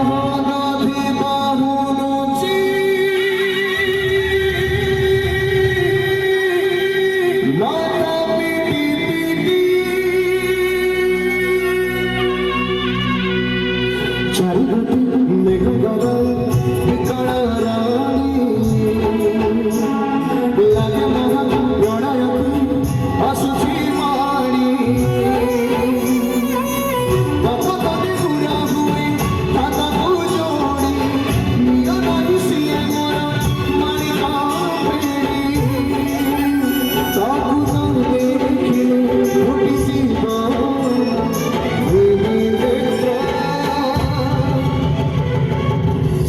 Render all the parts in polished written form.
মহানদী বাহুনচি লতা PT PT চারিদিকে মেঘ গগন বিকল রানী লাগে মহা প্রণয়ী আସୁছি মানি পথে ঘুরা হুয়ে হাতକୁ ଯୋଡ଼ି ନିଅ ନାହିଁ ସିଏ ମୋର ମାଣିକ ପେଡ଼ି ତାକୁ ନ ଦେଖିଲେ ଫୁଟିଯିବ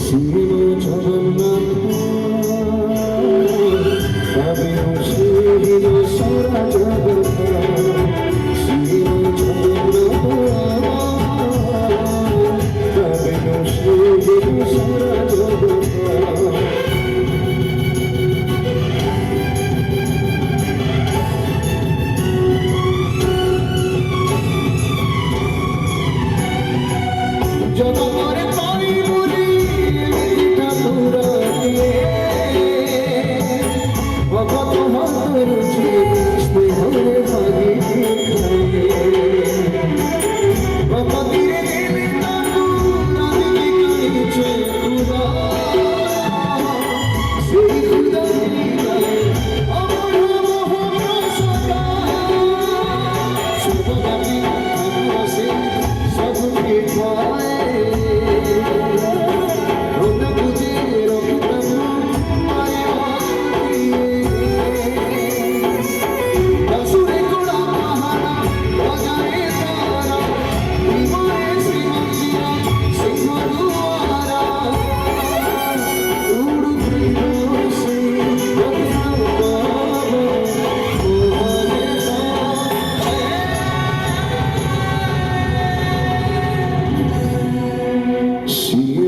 ସିଏ ମୋ ଜଗନ୍ନାଥ ଭାବିବ ସିଏ ସାରା ଜଗତ ସିଏ ମୋ ଜଗନ୍ନାଥ ଭାବିବ ସିଏ ସାରା ଜଗତ জগতরে পাই বলি ঠাকুর ভগত হরুচি স্নেহরে ভাগি ভগতিরে দেবে তাকু রাধি কাছে খুদা সেই খুদা অমর মোহন সদা সর্বব্যাপী ঠাকুর সে সবকে পায় See